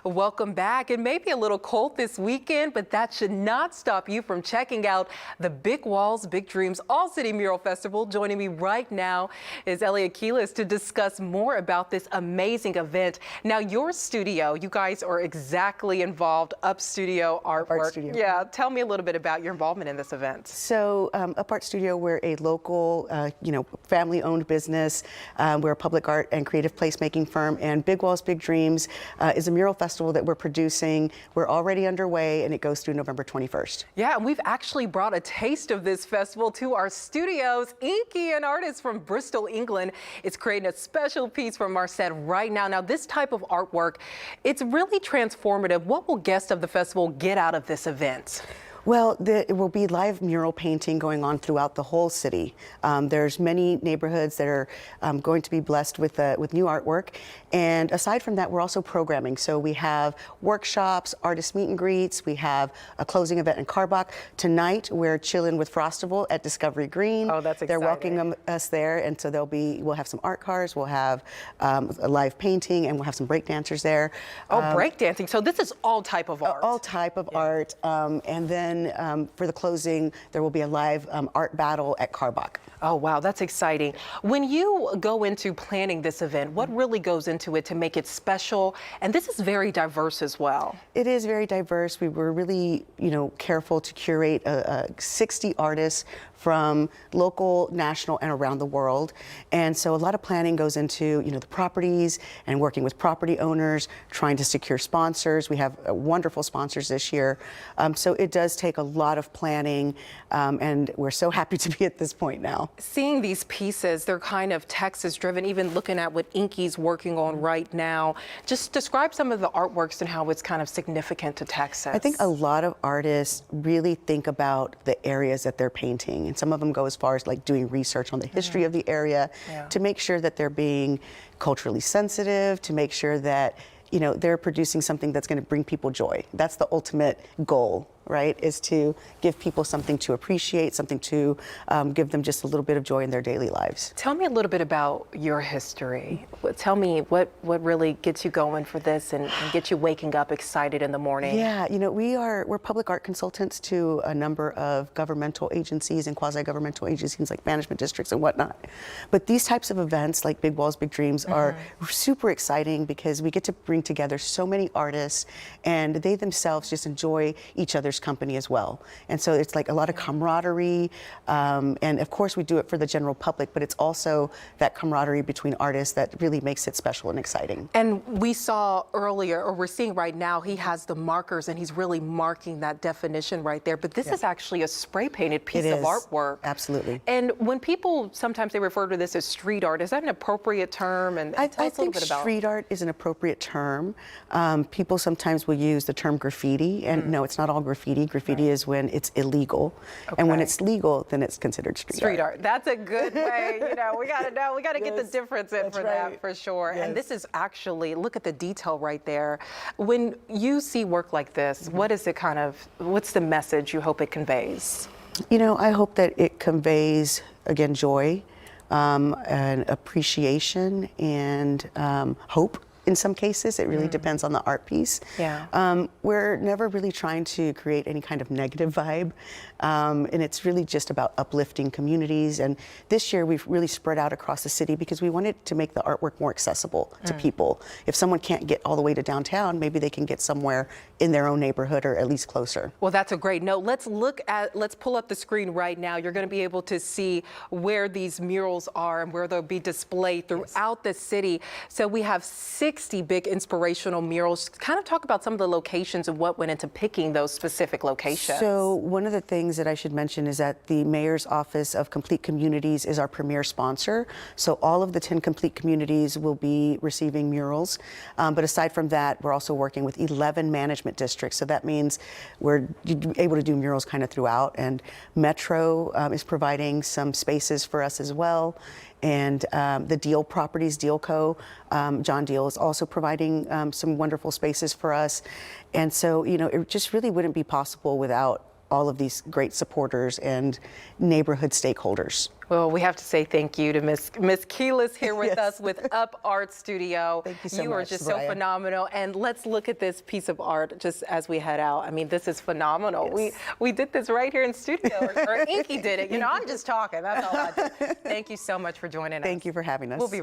Welcome back. It may be a little cold this weekend, but that should not stop you from checking out the Big Walls, Big Dreams All-City Mural Festival. Joining me right now is Elliot Keelis to discuss more about this amazing event. Now, your studio, you guys are exactly involved, Up Studio Artwork. Art Studio. Yeah, tell me a little bit about your involvement in this event. So Up Art Studio, we're a local, family-owned business. We're a public art and creative placemaking firm, and Big Walls, Big Dreams is a mural festival that we're producing. We're already underway, and it goes through November 21st. Yeah, and we've actually brought a taste of this festival to our studios. Inky, an artist from Bristol, England, is creating a special piece from our set right now. Now, this type of artwork, it's really transformative. What will guests of the festival get out of this event? Well, it will be live mural painting going on throughout the whole city. There's many neighborhoods that are going to be blessed with new artwork. And aside from that, we're also programming. So we have workshops, artist meet and greets. We have a closing event in Carbach. Tonight, we're chilling with Frostival at Discovery Green. Oh, that's exciting. They're welcoming us there. And so we'll have some art cars, we'll have a live painting, and we'll have some break dancers there. Oh, breakdancing. So this is all type of art. All type of art. And then for the closing, there will be a live art battle at Carbach. Oh, wow, that's exciting. When you go into planning this event, what really goes into it to make it special? And this is very diverse as well. It is very diverse. We were really, careful to curate 60 artists from local, national, and around the world. And so a lot of planning goes into, the properties and working with property owners, trying to secure sponsors. We have wonderful sponsors this year. So it does take a lot of planning, and we're so happy to be at this point now. Seeing these pieces, they're kind of Texas-driven, even looking at what Inky's working on right now. Just describe some of the artworks and how it's kind of significant to Texas. I think a lot of artists really think about the areas that they're painting, and some of them go as far as like doing research on the history of the area to make sure that they're being culturally sensitive, to make sure that they're producing something that's going to bring people joy. That's the ultimate goal, right? Is to give people something to appreciate, something to give them just a little bit of joy in their daily lives. Tell me a little bit about your history. Tell me what really gets you going for this and gets you waking up excited in the morning. Yeah, we're public art consultants to a number of governmental agencies and quasi-governmental agencies like management districts and whatnot. But these types of events like Big Walls, Big Dreams are super exciting because we get to bring together so many artists, and they themselves just enjoy each other's company as well. And so it's like a lot of camaraderie, and of course we do it for the general public, but it's also that camaraderie between artists that really makes it special and exciting. And we saw earlier, or we're seeing right now, he has the markers and he's really marking that definition right there. But this is actually a spray painted piece of artwork. Absolutely. And when people, sometimes they refer to this as street art, is that an appropriate term? And I tell us a little bit about street art is an appropriate term. People sometimes will use the term graffiti, and no, it's not all graffiti. Graffiti is when it's illegal, and when it's legal, then it's considered street art. That's a good way. We got to get the difference in for that, for sure. And this is actually, look at the detail right there. When you see work like this, what is it what's the message you hope it conveys? I hope that it conveys, again, joy, and appreciation, and hope. In some cases, it really depends on the art piece. Yeah. We're never really trying to create any kind of negative vibe, and it's really just about uplifting communities. And this year, we've really spread out across the city because we wanted to make the artwork more accessible to people. If someone can't get all the way to downtown, maybe they can get somewhere in their own neighborhood or at least closer. Well, that's a great note. Let's pull up the screen right now. You're going to be able to see where these murals are and where they'll be displayed throughout the city. So we have 60 big inspirational murals. Kind of talk about some of the locations and what went into picking those specific locations. So one of the things that I should mention is that the Mayor's Office of Complete Communities is our premier sponsor. So all of the 10 complete communities will be receiving murals. But aside from that, we're also working with 11 management districts. So that means we're able to do murals kind of throughout. And Metro is providing some spaces for us as well. And the Deal Properties, Deal Co., John Deal is also providing some wonderful spaces for us. And so, it just really wouldn't be possible without all of these great supporters and neighborhood stakeholders. Well, we have to say thank you to Miss Keelis here with Yes. us with Up Art Studio. Thank you so You are much, just Brian. so phenomenal. And let's look at this piece of art just as we head out. I mean, this is phenomenal. Yes. We did this right here in studio, or Inky did it. You know, I'm just talking. That's all I did. Thank you so much for joining us. Thank you for having us. We'll be